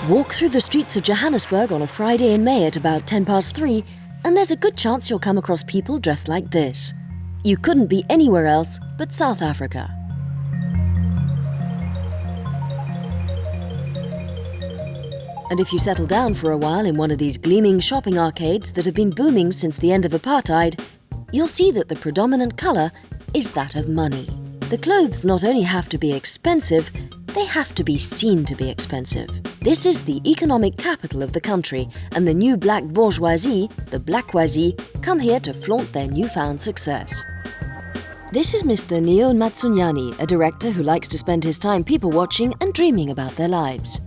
Walk through the streets of Johannesburg on a Friday in May at about 3:10, and there's a good chance you'll come across people dressed like this. You couldn't be anywhere else but South Africa. And if you settle down for a while in one of these gleaming shopping arcades that have been booming since the end of apartheid, you'll see that the predominant colour is that of money. The clothes not only have to be expensive, they have to be seen to be expensive. This is the economic capital of the country, and the new black bourgeoisie, the Blackwazi, come here to flaunt their newfound success. This is Mr. Neo Matsunyani, a director who likes to spend his time people-watching and dreaming about their lives.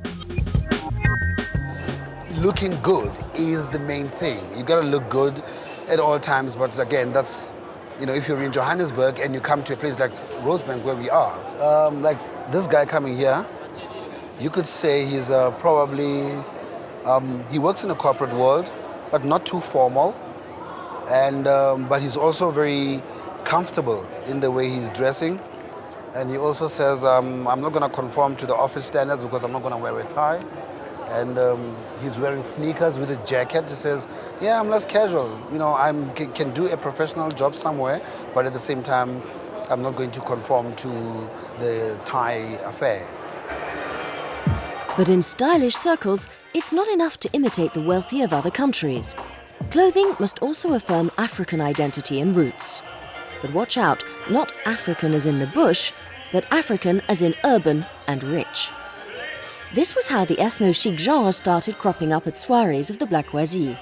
Looking good is the main thing. You gotta look good at all times, but again, that's, if you're in Johannesburg and you come to a place like Rosebank where we are, like this guy coming here, you could say he's probably, he works in the corporate world, but not too formal, and but he's also very comfortable in the way he's dressing. And he also says, I'm not gonna conform to the office standards because I'm not gonna wear a tie. And he's wearing sneakers with a jacket. He says, yeah, I'm less casual. I can do a professional job somewhere, but at the same time, I'm not going to conform to the tie affair. But in stylish circles, it's not enough to imitate the wealthy of other countries. Clothing must also affirm African identity and roots. But watch out, not African as in the bush, but African as in urban and rich. This was how the ethno-chic genre started cropping up at soirees of the Blackwazi.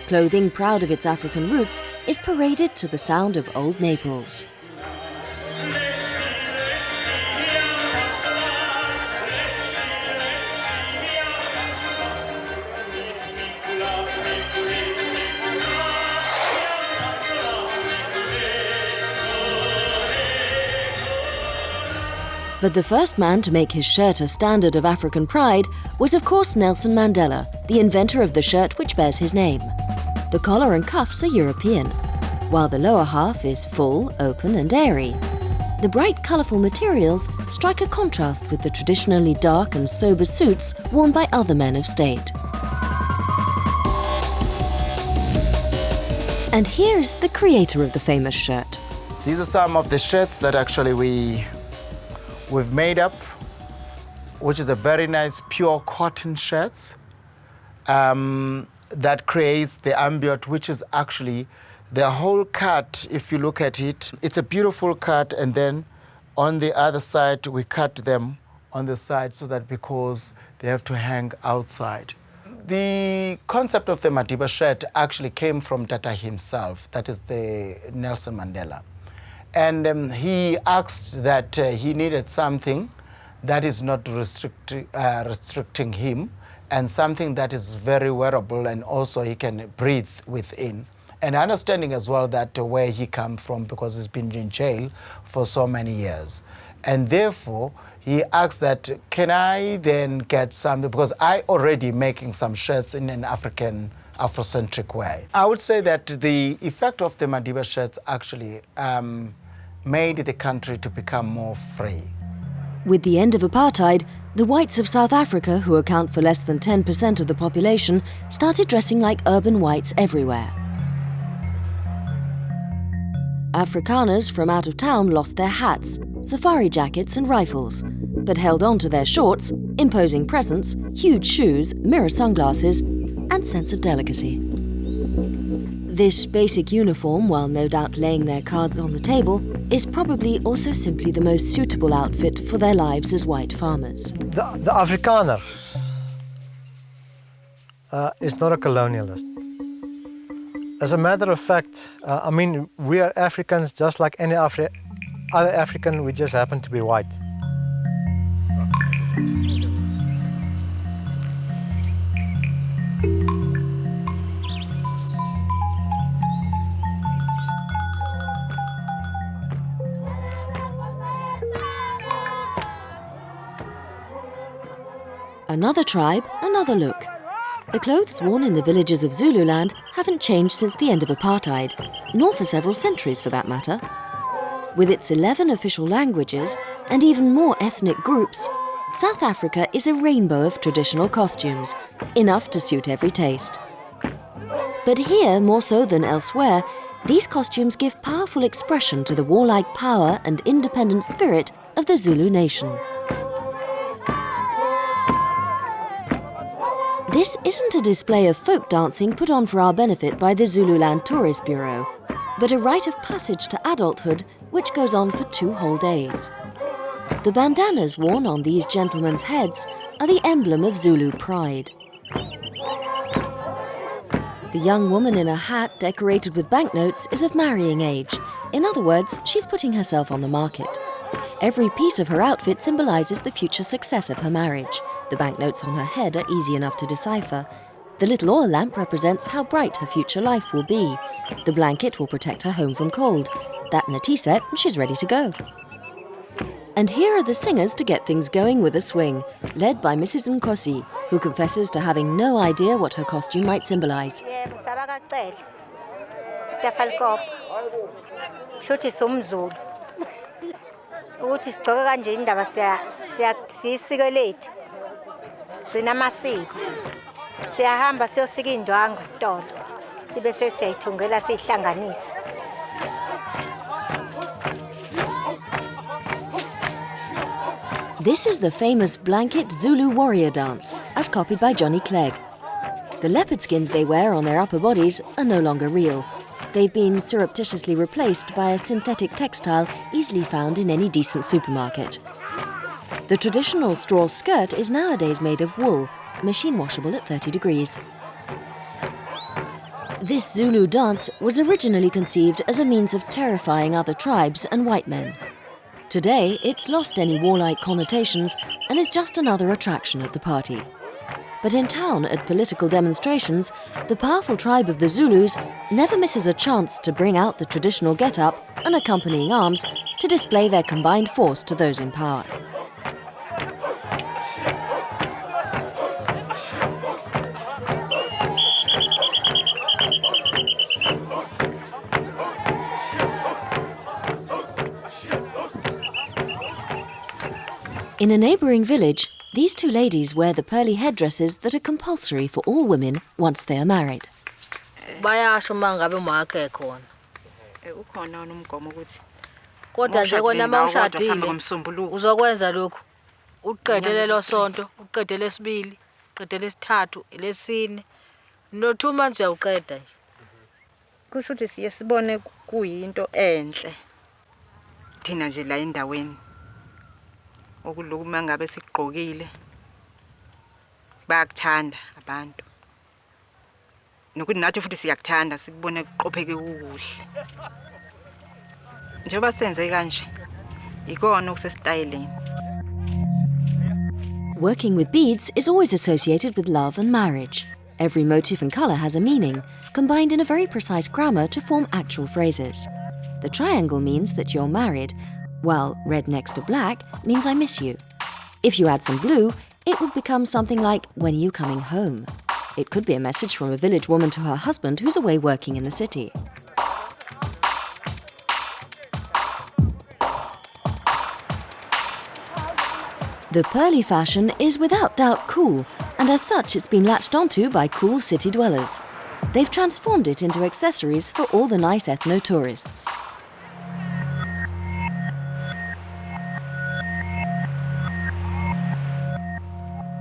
Clothing proud of its African roots is paraded to the sound of old Naples. But the first man to make his shirt a standard of African pride was of course Nelson Mandela, the inventor of the shirt which bears his name. The collar and cuffs are European, while the lower half is full, open and airy. The bright, colourful materials strike a contrast with the traditionally dark and sober suits worn by other men of state. And here's the creator of the famous shirt. These are some of the shirts that actually we've made up, which is a very nice pure cotton shirts that creates the ambient, which is actually the whole cut. If you look at it, it's a beautiful cut, and then on the other side we cut them on the side so that because they have to hang outside. The concept of the Madiba shirt actually came from Tata himself, that is the Nelson Mandela. And he asked that he needed something that is not restricting him, and something that is very wearable and also he can breathe within. And understanding as well that where he comes from, because he's been in jail for so many years. And therefore, he asked that, can I then get something, because I already making some shirts in an Afrocentric way. I would say that the effect of the Madiba shirts actually made the country to become more free. With the end of apartheid, the whites of South Africa, who account for less than 10% of the population, started dressing like urban whites everywhere. Afrikaners from out of town lost their hats, safari jackets and rifles, but held on to their shorts, imposing presence, huge shoes, mirror sunglasses, and sense of delicacy. This basic uniform, while no doubt laying their cards on the table, is probably also simply the most suitable outfit for their lives as white farmers. The Afrikaner is not a colonialist. As a matter of fact, we are Africans just like any other African, we just happen to be white. Another tribe, another look. The clothes worn in the villages of Zululand haven't changed since the end of apartheid, nor for several centuries for that matter. With its 11 official languages and even more ethnic groups, South Africa is a rainbow of traditional costumes, enough to suit every taste. But here, more so than elsewhere, these costumes give powerful expression to the warlike power and independent spirit of the Zulu nation. This isn't a display of folk dancing put on for our benefit by the Zululand Tourist Bureau, but a rite of passage to adulthood which goes on for 2 whole days. The bandanas worn on these gentlemen's heads are the emblem of Zulu pride. The young woman in a hat decorated with banknotes is of marrying age. In other words, she's putting herself on the market. Every piece of her outfit symbolises the future success of her marriage. The banknotes on her head are easy enough to decipher. The little oil lamp represents how bright her future life will be. The blanket will protect her home from cold. That and a tea set, and she's ready to go. And here are the singers to get things going with a swing, led by Mrs. Nkosi, who confesses to having no idea what her costume might symbolise. This is the famous blanket Zulu warrior dance, as copied by Johnny Clegg. The leopard skins they wear on their upper bodies are no longer real. They've been surreptitiously replaced by a synthetic textile easily found in any decent supermarket. The traditional straw skirt is nowadays made of wool, machine washable at 30 degrees. This Zulu dance was originally conceived as a means of terrifying other tribes and white men. Today, it's lost any warlike connotations and is just another attraction at the party. But in town, at political demonstrations, the powerful tribe of the Zulus never misses a chance to bring out the traditional get-up and accompanying arms to display their combined force to those in power. In a neighbouring village, these 2 ladies wear the pearly headdresses that are compulsory for all women once they are married. Kodwa nje kona mawushadile uzokwenza lokho uqedele lo sonto uqedele lesibili uqedele lesithathu lesine no 2 months uyaqeda nje kusho ukuthi siye sibone kuyinto enhle thina nje la endaweni okuloku mangabe sigqokile bayakuthanda abantu nokuthi nathi futhi siyakuthanda sikubone kuqopheke kukuhle njengoba senze kanje ikona okusestyleni. Working with beads is always associated with love and marriage. Every motif and colour has a meaning, combined in a very precise grammar to form actual phrases. The triangle means that you're married, while red next to black means I miss you. If you add some blue, it would become something like, when are you coming home? It could be a message from a village woman to her husband who's away working in the city. The pearly fashion is without doubt cool, and as such it's been latched onto by cool city dwellers. They've transformed it into accessories for all the nice ethno-tourists.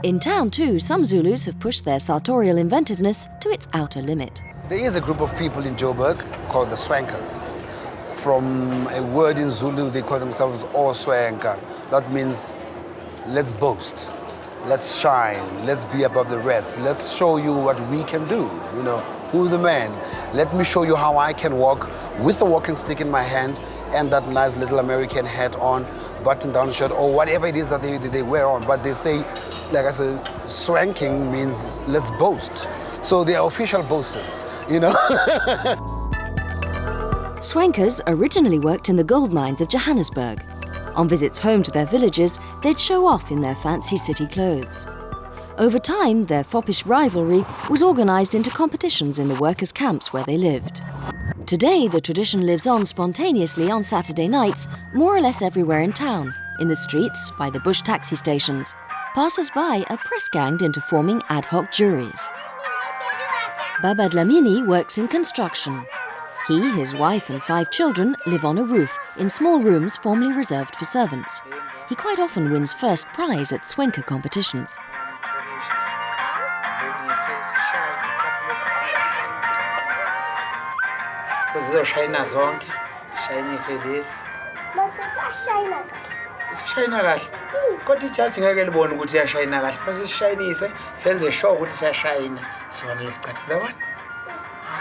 In town too, some Zulus have pushed their sartorial inventiveness to its outer limit. There is a group of people in Joburg called the swankas. From a word in Zulu, they call themselves swanka. That means let's boast, let's shine, let's be above the rest, let's show you what we can do, you know, who's the man. Let me show you how I can walk with a walking stick in my hand and that nice little American hat on, button-down shirt, or whatever it is that they wear on. But they say, like I said, swanking means let's boast. So they are official boasters, you know. Swankas originally worked in the gold mines of Johannesburg. On visits home to their villages, they'd show off in their fancy city clothes. Over time, their foppish rivalry was organised into competitions in the workers' camps where they lived. Today, the tradition lives on spontaneously on Saturday nights, more or less everywhere in town, In the streets, by the bush taxi stations, passers-by are press-ganged into forming ad hoc juries. Baba Dlamini works in construction. He, his wife and 5 children live on a roof in small rooms formerly reserved for servants. He quite often wins first prize at swanker competitions. Sishayina kahle. Kodwa ijaji ngeke libone ukuthi iyashayina kahle. Futhi sishayinise senze sure ukuthi siyashayina. Sibone lesicathulo wena.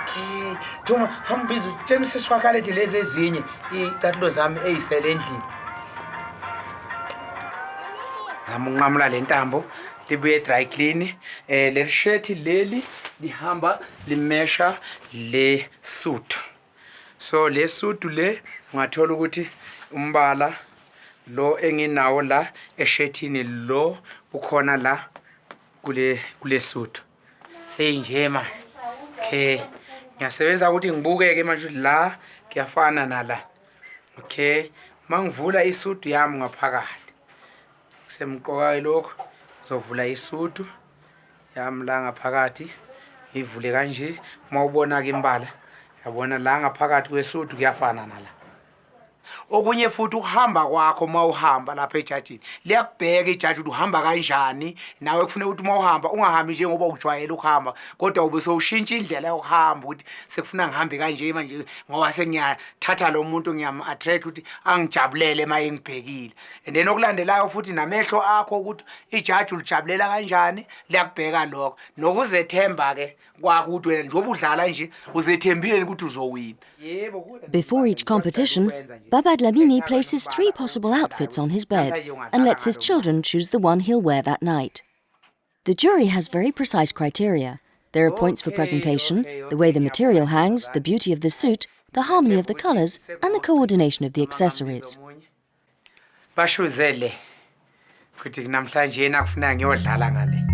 Okay. Thuma hambiza utshela usiswakale lezi ezinye icathulo zami ezisele endlini. Ngamnqamula lentambo libuye dry clean. Le shirt leli lihamba limesha le suit. So le suit le ungathola ukuthi umbala lo enginawo la eshethini lo ukhona la kule suit seyinje manje. Okay, ngiyasebenza ukuthi ngibukeke manje la kuyafana nala. Okay, mangivula isuit yami ngaphakathi kusemqoka lokho uzovula isuit yami la ngaphakathi ivule kanje mawubona ke imbala yabona la ngaphakathi kwesuit kuyafana nala. Okunye futhi ukuhamba kwakho mawuhamba lapha ejajini liyakubheka ijaji ukuthi uhamba kanjani nawe kufanele ukuthi mawuhamba ungahambi nje ngoba ujwayele ukuhamba kodwa ube sowushintsha indlela yokuhamba ukuthi sekufuna ngihambe kanje manje ngoba sengiyathatha lo muntu ngiyam-attract ukuthi angijabulele mayengibhekile. And then okulandelayo futhi namehlo akho ukuthi ijaji ulijabulela kanjani liyakubheka lokho nokuzethemba ke kwakho ukuthi wena njengoba udlala nje uzethembile ukuthi uzowina. Before each competition, Baba Dlamini places 3 possible outfits on his bed and lets his children choose the one he'll wear that night. The jury has very precise criteria. There are points for presentation, the way the material hangs, the beauty of the suit, the harmony of the colours, and the coordination of the accessories. Bashuzele futhi namhlanje yena kufuna ngiyodlala ngale.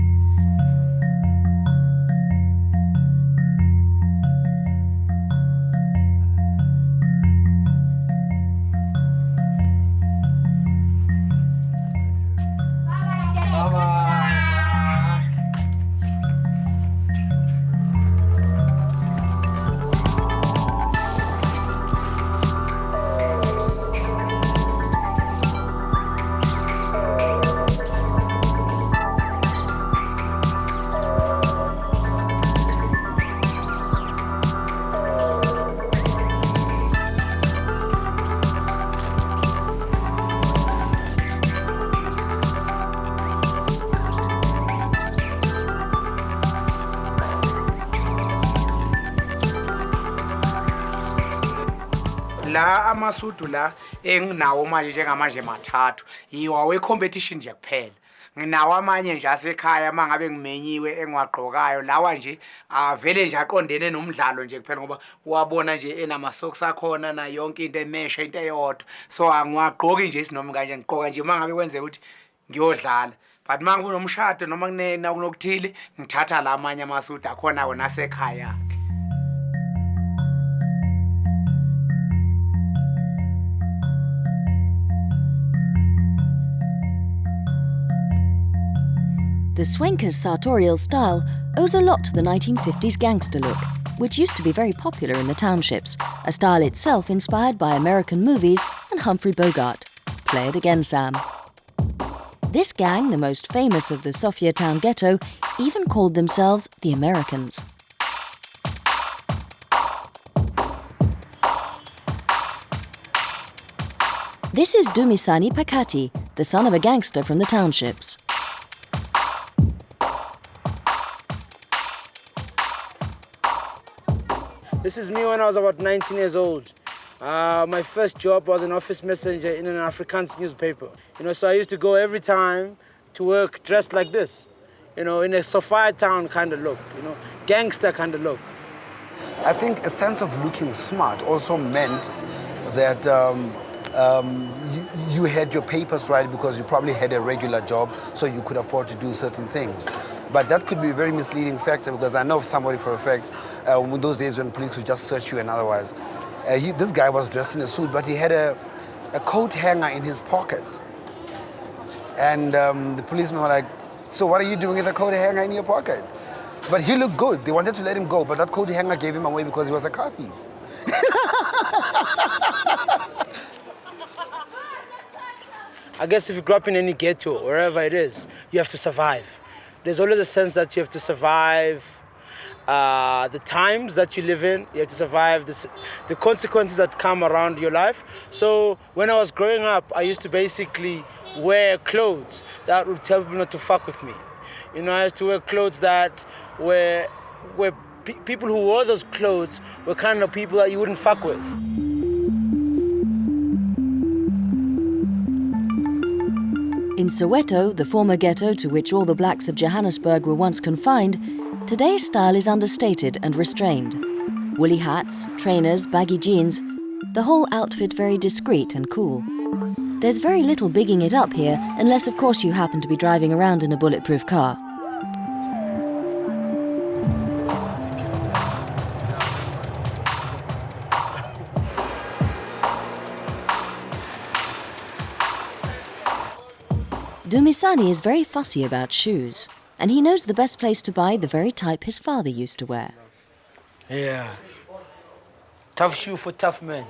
La amasudu la enginawo manje njengamanje mathathu yiwawe competition nje kuphela. Nginawo amanye nje asekhaya mangabe ngimenyiwe engiwagqokayo lawa nje avele nje aqondene nomdlalo nje kuphela ngoba uwabona nje enama socks akhona na yonke into emesha into eyodwa. So angiwagqoki nje isinoma kanje ngigqoka nje mangabe kwenzeka ukuthi ngiyodlala. But manje kunomshado noma kunokuthile ngithatha la amanye amasudu akhona wona asekhaya. The swanker's sartorial style owes a lot to the 1950s gangster look, which used to be very popular in the townships, a style itself inspired by American movies and Humphrey Bogart. Play it again, Sam. This gang, the most famous of the Sophia Town ghetto, even called themselves the Americans. This is Dumisani Pakati, the son of a gangster from the townships. This is me when I was about 19 years old. My first job was an office messenger in an Afrikaans newspaper. So I used to go every time to work dressed like this, in a Sophia Town kind of look, gangster kind of look. I think a sense of looking smart also meant that you had your papers right because you probably had a regular job, so you could afford to do certain things. But that could be a very misleading factor because I know of somebody for a fact, in those days when police would just search you and otherwise. This guy was dressed in a suit, but he had a coat hanger in his pocket. And the policemen were like, so what are you doing with the coat hanger in your pocket? But he looked good. They wanted to let him go, but that coat hanger gave him away because he was a car thief. I guess if you grew up in any ghetto, wherever it is, you have to survive. There's always a sense that you have to survive the times that you live in. You have to survive the consequences that come around your life. So when I was growing up, I used to basically wear clothes that would tell people not to fuck with me. You know, I used to wear clothes that were people who wore those clothes were kind of people that you wouldn't fuck with. In Soweto, the former ghetto to which all the blacks of Johannesburg were once confined, today's style is understated and restrained. Woolly hats, trainers, baggy jeans, the whole outfit very discreet and cool. There's very little bigging it up here, unless of course you happen to be driving around in a bulletproof car. Dumisani is very fussy about shoes, and he knows the best place to buy the very type his father used to wear. Yeah. Tough shoe for tough men.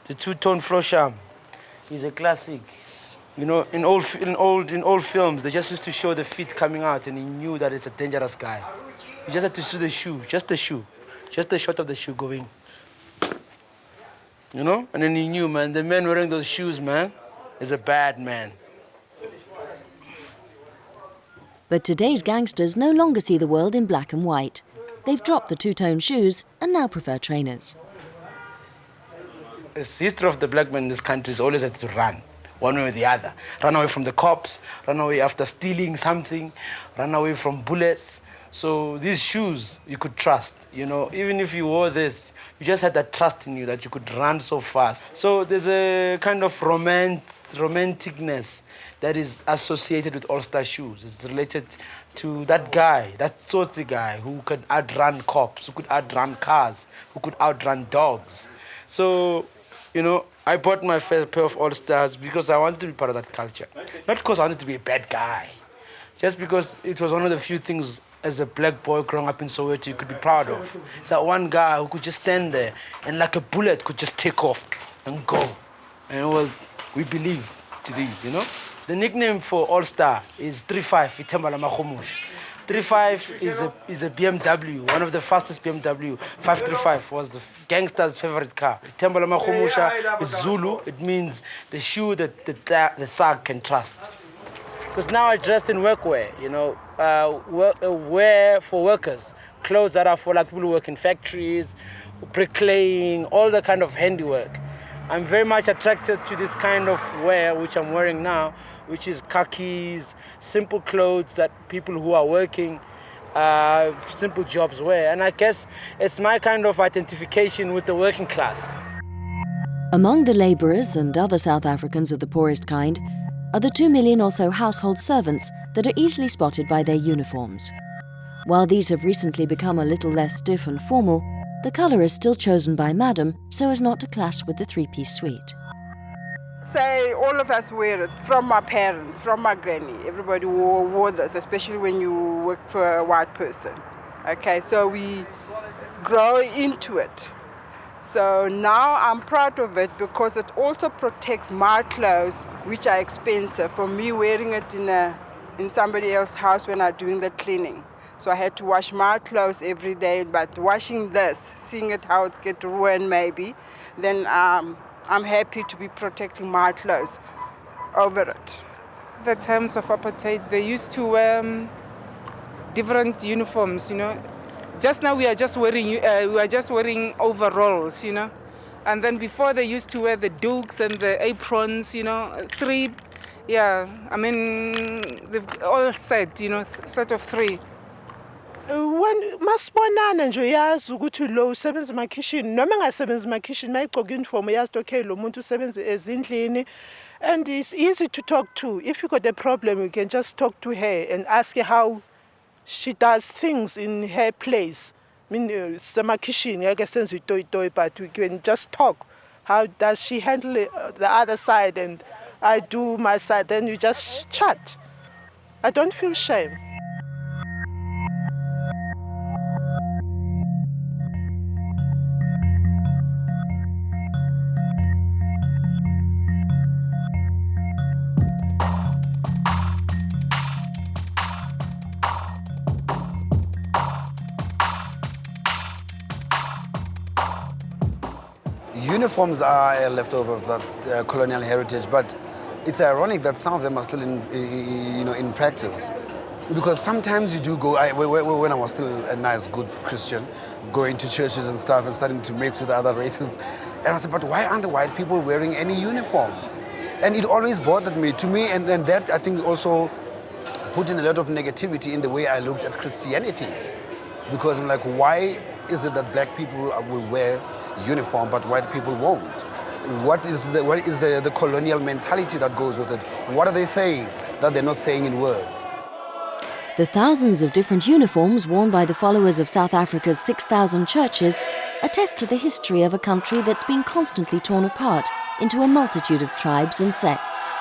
The two-tone Flosham is a classic. You know, in old films, they just used to show the feet coming out, and he knew that it's a dangerous guy. You just had to see the shoe, just the shot of the shoe going. You know, and then he knew, man, the man wearing those shoes, man, is a bad man. But today's gangsters no longer see the world in black and white. They've dropped the two-tone shoes and now prefer trainers. The history of the black man in this country is always had to run, one way or the other. Run away from the cops, run away after stealing something, run away from bullets. So these shoes you could trust, you know, even if you wore this, you just had that trust in you that you could run so fast. So there's a kind of romanticness that is associated with all-star shoes. It's related to that guy, that Tsotsi guy who could outrun cops, who could outrun cars, who could outrun dogs. So, you know, I bought my first pair of all-stars because I wanted to be part of that culture. Not because I wanted to be a bad guy, just because it was one of the few things as a black boy growing up in Soweto you could be proud of. It's that one guy who could just stand there and like a bullet could just take off and go. And it was, we believed to these, you know? The nickname for All-Star is 35, Itembala Makhumush. 35 is a BMW, one of the fastest BMW. 535 was the gangster's favorite car. Itembala Makhumusha is Zulu. It means the shoe that the thug can trust. Because now I dressed in workwear, you know, wear for workers, clothes that are for like people who work in factories, bricklaying, all the kind of handiwork. I'm very much attracted to this kind of wear which I'm wearing now, which is khakis, simple clothes that people who are working simple jobs wear. And I guess it's my kind of identification with the working class. Among the labourers and other South Africans of the poorest kind are the 2 million or so household servants that are easily spotted by their uniforms. While these have recently become a little less stiff and formal, the colour is still chosen by Madam so as not to clash with the three-piece suite. Say all of us wear it, from my parents, from my granny. Everybody wore this, especially when you work for a white person. Okay, so we grow into it. So now I'm proud of it because it also protects my clothes, which are expensive, from me wearing it in somebody else's house when I'm doing the cleaning. So I had to wash my clothes every day, but washing this, seeing it how it gets ruined maybe, then I'm happy to be protecting my clothes over it. The times of apartheid, they used to wear different uniforms, you know. Just now we are just wearing overalls, you know. And then before they used to wear the dukes and the aprons, you know, three, yeah, I mean, they've all set, you know, set of three. When masibonana nje uyazi ukuthi lo usebenza emakitchen noma engasebenza emakitchen mayigqoka uniform uyazi okay lo muntu usebenza ezindlini, and it's easy to talk to. If you got a problem you can just talk to her and ask her how she does things in her place. I mean emakitchen ngeke senze itoy, but we can just talk. How does she handle the other side and I do my side, then you just chat. I don't feel shame. Uniforms are a leftover of that colonial heritage, but it's ironic that some of them are still in practice. Because sometimes you do go, when I was still a nice, good Christian, going to churches and stuff and starting to mix with other races, and I said, but why aren't the white people wearing any uniform? And it always bothered me. To me, and then that I think also put in a lot of negativity in the way I looked at Christianity. Because I'm like, why is it that black people will wear uniform but white people won't? What is the colonial mentality that goes with it? What are they saying that they're not saying in words? The thousands of different uniforms worn by the followers of South Africa's 6,000 churches attest to the history of a country that's been constantly torn apart into a multitude of tribes and sects.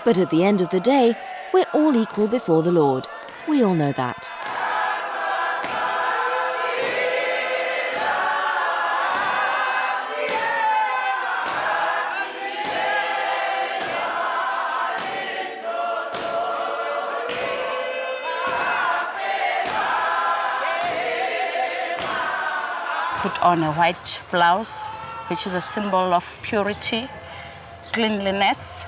But at the end of the day, we're all equal before the Lord. We all know that. Put on a white blouse, which is a symbol of purity, cleanliness.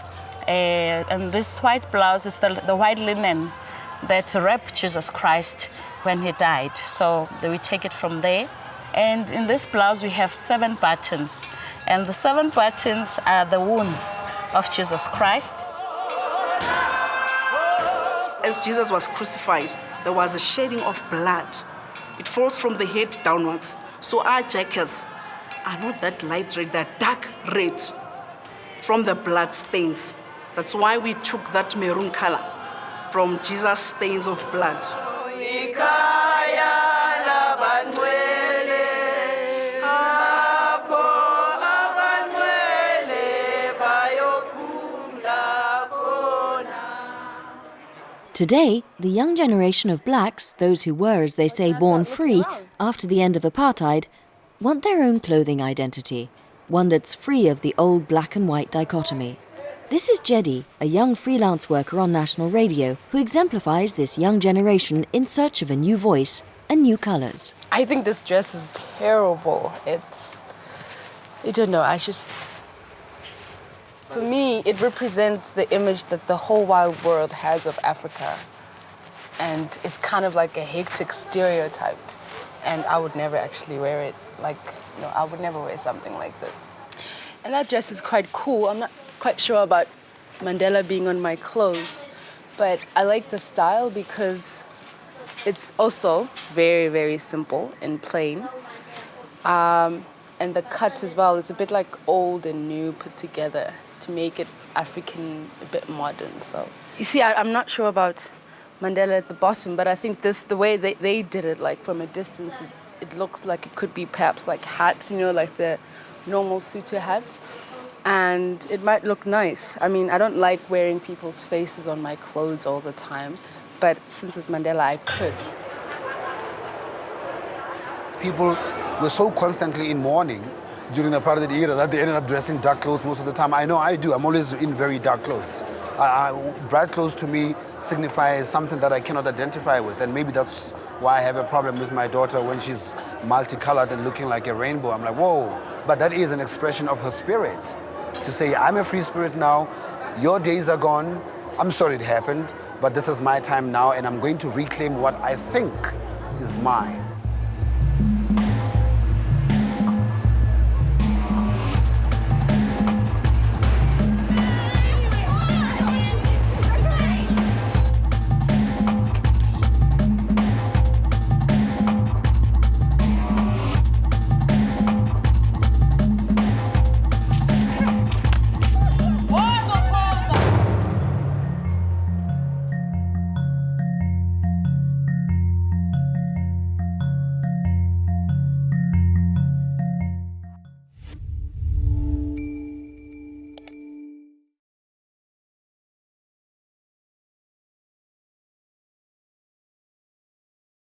And this white blouse is the white linen that wrapped Jesus Christ when he died. So we take it from there. And in this blouse, we have 7 buttons. And the 7 buttons are the wounds of Jesus Christ. As Jesus was crucified, there was a shedding of blood. It falls from the head downwards. So our jackets are not that light red, they're dark red from the blood stains. That's why we took that maroon color from Jesus' stains of blood. Today, the young generation of blacks, those who were, as they say, born free after the end of apartheid, want their own clothing identity, one that's free of the old black and white dichotomy. This is Jedi, a young freelance worker on national radio, who exemplifies this young generation in search of a new voice and new colours. I think this dress is terrible. I don't know, for me, it represents the image that the whole wide world has of Africa. And it's kind of like a hectic stereotype. And I would never actually wear it. I would never wear something like this. And that dress is quite cool. I'm not quite sure about Mandela being on my clothes, but I like the style because it's also very, very simple and plain. And the cuts as well, it's a bit like old and new put together to make it African, a bit modern. So you see, I'm not sure about Mandela at the bottom, but I think the way they did it, like from a distance, it looks like it could be perhaps like hats, like the normal Sotho hats, and it might look nice. I mean, I don't like wearing people's faces on my clothes all the time, but since it's Mandela, I could. People were so constantly in mourning during the apartheid era that they ended up dressing dark clothes most of the time. I know I do. I'm always in very dark clothes. Bright clothes to me signify something that I cannot identify with, and maybe that's why I have a problem with my daughter when she's multicolored and looking like a rainbow. I'm like, whoa, but that is an expression of her spirit. To say, I'm a free spirit now, your days are gone, I'm sorry it happened, but this is my time now, and I'm going to reclaim what I think is mine.